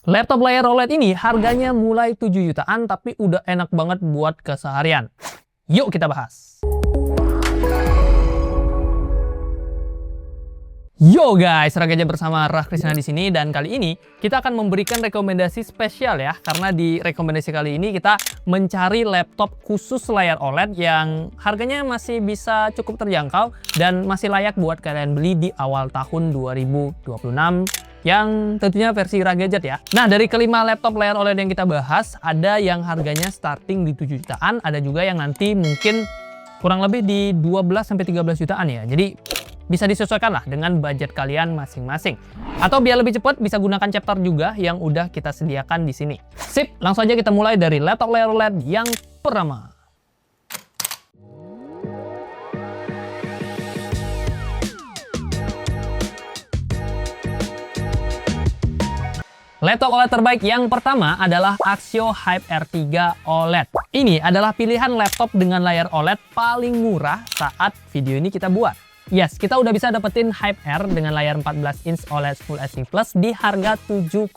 Laptop layar OLED ini harganya mulai 7 jutaan tapi udah enak banget buat keseharian. Yuk kita bahas. Yo guys, Ragaja bersama Rah Krisna di sini, dan kali ini kita akan memberikan rekomendasi spesial ya, karena di rekomendasi kali ini kita mencari laptop khusus layar OLED yang harganya masih bisa cukup terjangkau dan masih layak buat kalian beli di awal tahun 2026 yang tentunya versi Ragajet ya. Nah, dari kelima laptop layar OLED yang kita bahas, ada yang harganya starting di 7 jutaan, ada juga yang nanti mungkin kurang lebih di 12-13 jutaan ya. Jadi bisa disesuaikan lah dengan budget kalian masing-masing. Atau biar lebih cepat bisa gunakan chapter juga yang udah kita sediakan di sini. Sip, langsung aja kita mulai dari laptop layar OLED yang pertama. Laptop OLED terbaik yang pertama adalah Axio Hype R3 OLED. Ini adalah pilihan laptop dengan layar OLED paling murah saat video ini kita buat. Yes, kita udah bisa dapetin Hype R dengan layar 14 inch OLED Full HD Plus di harga 7,5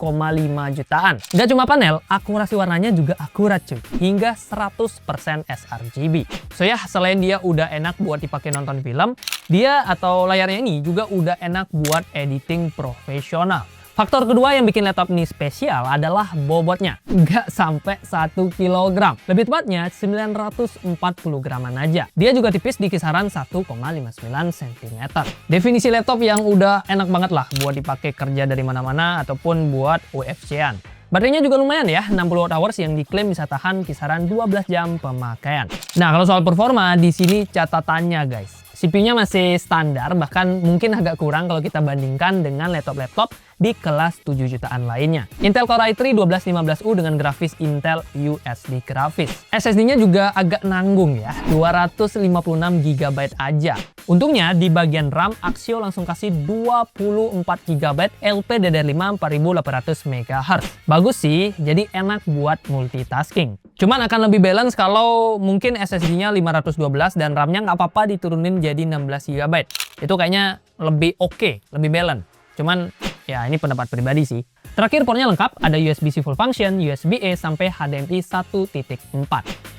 jutaan. Nggak cuma panel, akurasi warnanya juga akurat cuy, hingga 100% sRGB. So ya, selain dia udah enak buat dipakai nonton film, dia atau layarnya ini juga udah enak buat editing profesional. Faktor kedua yang bikin laptop ini spesial adalah bobotnya. Nggak sampai 1 kg. Lebih tepatnya 940 graman aja. Dia juga tipis di kisaran 1,59 cm. Definisi laptop yang udah enak banget lah buat dipakai kerja dari mana-mana ataupun buat UFC-an. Baterainya juga lumayan ya, 60 Wh yang diklaim bisa tahan kisaran 12 jam pemakaian. Nah, kalau soal performa, di sini catatannya guys. CPU-nya masih standar, bahkan mungkin agak kurang kalau kita bandingkan dengan laptop-laptop di kelas 7 jutaan lainnya. Intel Core i3 1215U dengan grafis Intel USD grafis. SSD-nya juga agak nanggung ya, 256 GB aja. Untungnya di bagian RAM, Axio langsung kasih 24 GB LPDDR5 4800 MHz. Bagus sih, jadi enak buat multitasking. Cuman akan lebih balance kalau mungkin SSD-nya 512 dan RAM-nya nggak apa-apa diturunin jadi 16 GB. Itu kayaknya lebih oke, lebih balance. Cuman ya ini pendapat pribadi sih. Terakhir portnya lengkap, ada USB-C full function, USB-A sampai HDMI 1.4.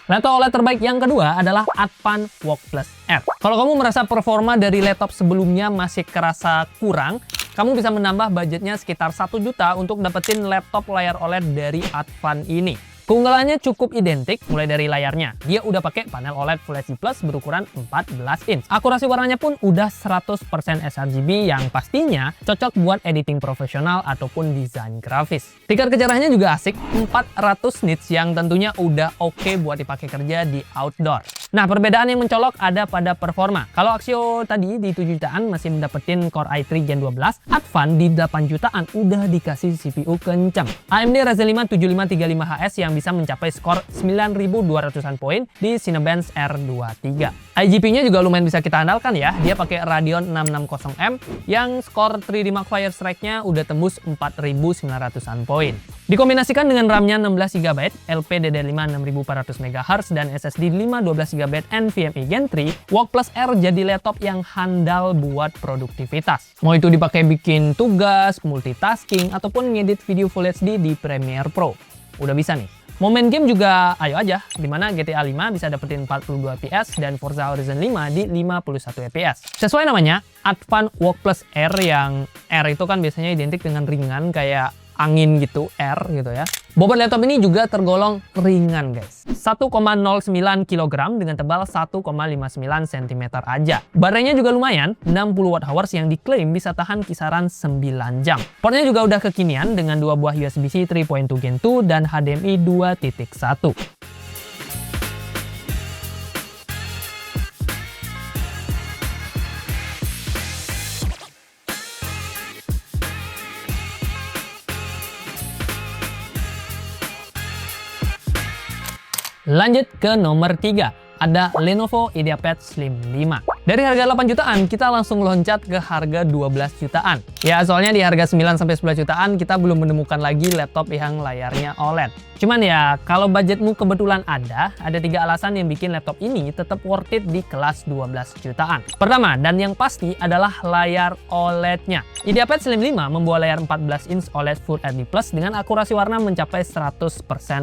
Laptop OLED terbaik yang kedua adalah Advan Walk Plus R. Kalau kamu merasa performa dari laptop sebelumnya masih kerasa kurang, kamu bisa menambah budgetnya sekitar 1 juta untuk dapetin laptop layar OLED dari Advan ini. Keunggulannya cukup identik, mulai dari layarnya. Dia udah pakai panel OLED Full HD Plus berukuran 14 inch. Akurasi warnanya pun udah 100% sRGB yang pastinya cocok buat editing profesional ataupun desain grafis. Tingkat kecerahannya juga asik, 400 nits yang tentunya udah oke buat dipakai kerja di outdoor. Nah, perbedaan yang mencolok ada pada performa. Kalau Axio tadi di 7 jutaan masih mendapetin Core i3 Gen 12, Advan di 8 jutaan udah dikasih CPU kencang. AMD Ryzen 5 7535HS yang bisa mencapai skor 9200-an poin di Cinebench R23. IGP-nya juga lumayan bisa kita andalkan ya. Dia pakai Radeon 660M yang skor 3D Mark Fire Strike-nya udah tembus 4900-an poin. Dikombinasikan dengan RAM-nya 16 GB, LPDDR5 6400 MHz dan SSD 512 GB NVMe Gen 3, Walk Plus R jadi laptop yang handal buat produktivitas. Mau itu dipakai bikin tugas, multitasking, ataupun ngedit video Full HD di Premiere Pro. Udah bisa nih. Mau main game juga ayo aja, dimana GTA 5 bisa dapetin 42 fps dan Forza Horizon 5 di 51 fps. Sesuai namanya, Advan Walk Plus R, yang R itu kan biasanya identik dengan ringan kayak angin gitu, R gitu ya. Bobot laptop ini juga tergolong ringan guys. 1,09 kg dengan tebal 1,59 cm aja. Baterainya juga lumayan, 60 Wh yang diklaim bisa tahan kisaran 9 jam. Portnya juga udah kekinian dengan 2 buah USB-C 3.2 Gen 2 dan HDMI 2.1. Lanjut ke nomor 3, ada Lenovo IdeaPad Slim 5. Dari harga 8 jutaan, kita langsung loncat ke harga 12 jutaan. Ya, soalnya di harga 9-11 jutaan, kita belum menemukan lagi laptop yang layarnya OLED. Cuman ya, kalau budgetmu kebetulan ada 3 alasan yang bikin laptop ini tetap worth it di kelas 12 jutaan. Pertama, dan yang pasti adalah layar OLED-nya. IdeaPad Slim 5 membawa layar 14 inch OLED Full HD Plus dengan akurasi warna mencapai 100%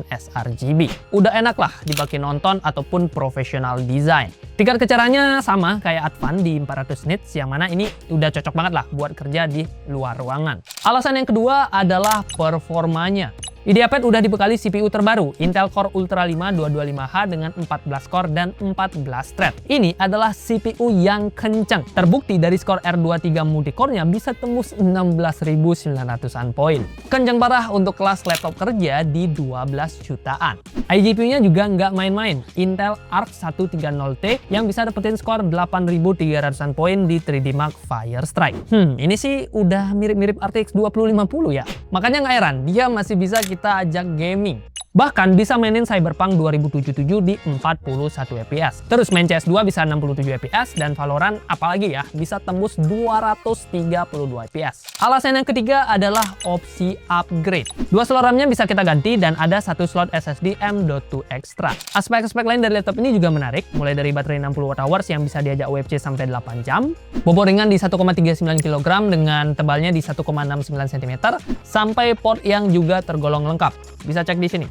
sRGB. Udah enak lah dipakai nonton ataupun professional design. Tingkat kecerdasannya sama kayak Advan di 400 nits, yang mana ini udah cocok banget lah buat kerja di luar ruangan. Alasan yang kedua adalah performanya. IdeaPad udah dibekali CPU terbaru, Intel Core Ultra 5 225H dengan 14 core dan 14 thread. Ini adalah CPU yang kencang. Terbukti dari skor R23 multicore-nya bisa tembus 16.900-an poin. Kencang parah untuk kelas laptop kerja di 12 jutaan. iGPU-nya juga nggak main-main, Intel Arc 130T yang bisa dapetin skor 8.300-an poin di 3D Mark Firestrike. Ini sih udah mirip-mirip RTX 2050 ya. Makanya nggak heran, dia masih bisa kita ajak gaming. Bahkan bisa mainin Cyberpunk 2077 di 41 fps. Terus main CS2 bisa 67 fps dan Valorant apalagi ya bisa tembus 232 fps. Alasan yang ketiga adalah opsi upgrade. 2 slot RAM-nya bisa kita ganti dan ada 1 slot SSD M.2 extra. Aspek-aspek lain dari laptop ini juga menarik, mulai dari baterai 60 Wh yang bisa diajak UFC sampai 8 jam, bobot ringan di 1,39 kg dengan tebalnya di 1,69 cm, sampai port yang juga tergolong lengkap. Bisa cek di sini.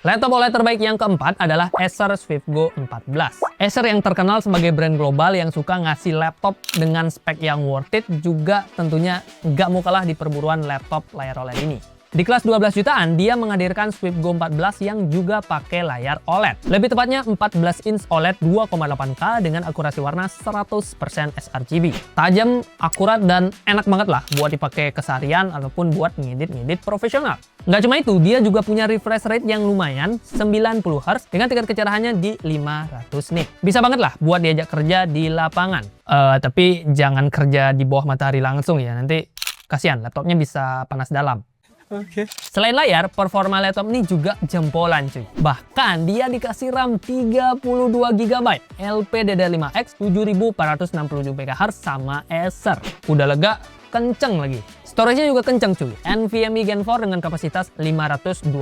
Laptop OLED terbaik yang keempat adalah Acer SwiftGo 14. Acer yang terkenal sebagai brand global yang suka ngasih laptop dengan spek yang worth it juga tentunya nggak mau kalah di perburuan laptop layar OLED ini. Di kelas 12 jutaan, dia menghadirkan SwiftGo 14 yang juga pakai layar OLED. Lebih tepatnya 14 inch OLED 2,8K dengan akurasi warna 100% sRGB. Tajam, akurat, dan enak banget lah buat dipakai keseharian ataupun buat ngedit-ngedit profesional. Nggak cuma itu, dia juga punya refresh rate yang lumayan 90 Hz dengan tingkat kecerahannya di 500 nit. Bisa banget lah buat diajak kerja di lapangan. Tapi jangan kerja di bawah matahari langsung ya, nanti kasihan laptopnya bisa panas dalam. Selain layar, performa laptop ini juga jempolan cuy. Bahkan dia dikasih RAM 32 GB LPDDR5X 7467 MHz sama Acer. Udah lega, kenceng lagi. Storage-nya juga kenceng cuy, NVMe Gen 4 dengan kapasitas 512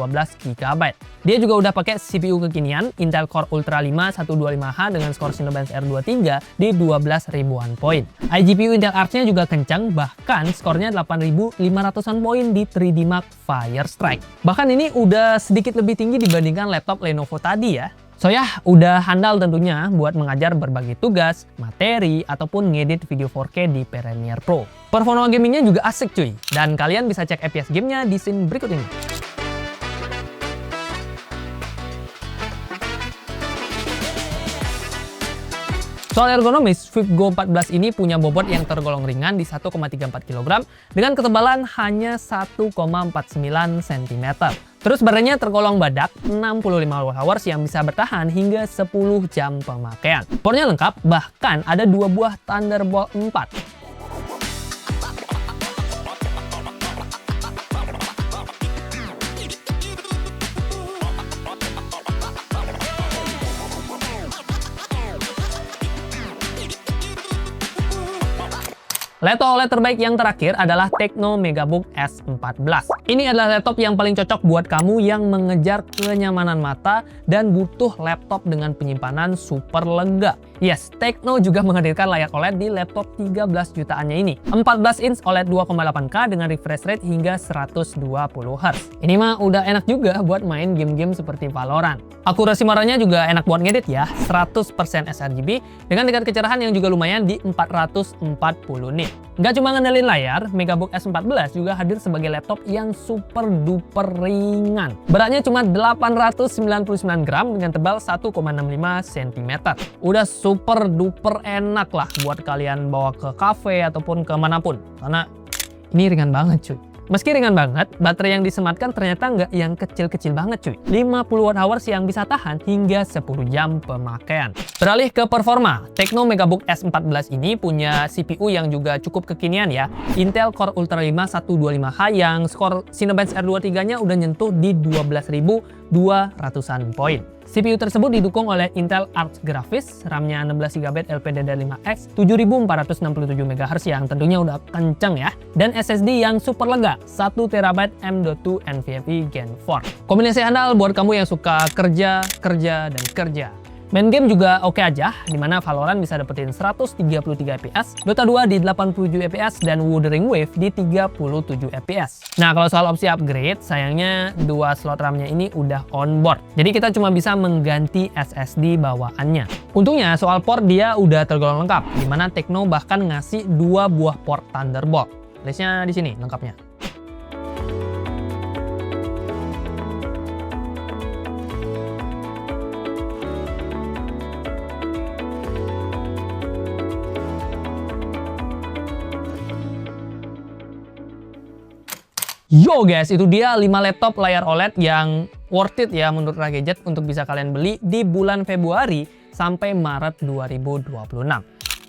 GB. Dia juga udah pakai CPU kekinian, Intel Core Ultra 5 125H dengan skor Cinebench R23 di 12 ribuan poin. iGPU Intel Arc-nya juga kenceng, bahkan skornya 8.500-an poin di 3D Mark Firestrike. Bahkan ini udah sedikit lebih tinggi dibandingkan laptop Lenovo tadi ya. So ya, udah handal tentunya buat mengajar berbagai tugas, materi, ataupun ngedit video 4K di Premiere Pro. Performa gamingnya juga asik cuy, dan kalian bisa cek FPS gamenya di scene berikut ini. Soal ergonomis, SwiftGo 14 ini punya bobot yang tergolong ringan di 1,34 kg dengan ketebalan hanya 1,49 cm. Terus baterainya tergolong badak 65 Wh yang bisa bertahan hingga 10 jam pemakaian. Portnya lengkap, bahkan ada 2 buah Thunderbolt 4. Laptop OLED terbaik yang terakhir adalah Tecno Megabook S14. Ini adalah laptop yang paling cocok buat kamu yang mengejar kenyamanan mata dan butuh laptop dengan penyimpanan super lega. Yes, Tecno juga menghadirkan layar OLED di laptop 13 jutaannya ini. 14 inch OLED 2,8K dengan refresh rate hingga 120 Hz. Ini mah udah enak juga buat main game-game seperti Valorant. Akurasi marahnya juga enak buat ngedit ya, 100% sRGB dengan tingkat kecerahan yang juga lumayan di 440 nit. Nggak cuma ngandelin layar, Megabook S14 juga hadir sebagai laptop yang super duper ringan. Beratnya cuma 899 gram dengan tebal 1,65 cm. Udah super duper enak lah buat kalian bawa ke cafe ataupun kemanapun. Karena ini ringan banget cuy. Meski ringan banget, baterai yang disematkan ternyata nggak yang kecil-kecil banget cuy. 50 Wh yang bisa tahan hingga 10 jam pemakaian. Beralih ke performa, Tecno Megabook S14 ini punya CPU yang juga cukup kekinian ya. Intel Core Ultra 5 125H yang skor Cinebench R23-nya udah nyentuh di 12.200-an poin. CPU tersebut didukung oleh Intel Arc Graphics, RAM-nya 16GB LPDDR5X, 7467 MHz yang tentunya udah kenceng ya, dan SSD yang super lega, 1TB M.2 NVMe Gen 4. Kombinasi handal buat kamu yang suka kerja, dan kerja. Main game juga oke aja, dimana Valorant bisa dapetin 133 fps, Dota 2 di 87 fps, dan Wuthering Wave di 37 fps. Nah, kalau soal opsi upgrade, sayangnya 2 slot RAM-nya ini udah on board. Jadi kita cuma bisa mengganti SSD bawaannya. Untungnya soal port dia udah tergolong lengkap, dimana Tecno bahkan ngasih 2 buah port Thunderbolt. Listnya di sini lengkapnya. Yo guys, itu dia 5 laptop layar OLED yang worth it ya menurut Ragadget untuk bisa kalian beli di bulan Februari sampai Maret 2026.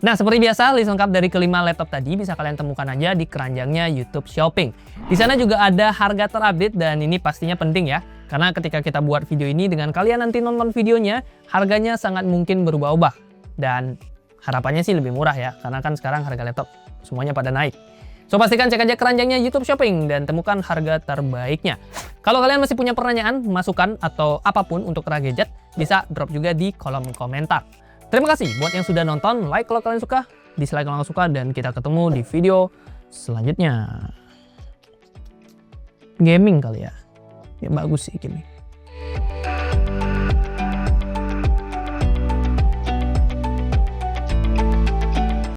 Nah, seperti biasa, list lengkap dari kelima laptop tadi bisa kalian temukan aja di keranjangnya YouTube Shopping. Di sana juga ada harga terupdate dan ini pastinya penting ya, karena ketika kita buat video ini dengan kalian nanti nonton videonya, harganya sangat mungkin berubah-ubah. Dan harapannya sih lebih murah ya, karena kan sekarang harga laptop semuanya pada naik. So, pastikan cek aja keranjangnya YouTube Shopping dan temukan harga terbaiknya. Kalau kalian masih punya pertanyaan, masukan, atau apapun untuk Ragadget, bisa drop juga di kolom komentar. Terima kasih buat yang sudah nonton, like kalau kalian suka, dislike kalau nggak suka, dan kita ketemu di video selanjutnya. Gaming kali ya. Ya bagus sih gaming.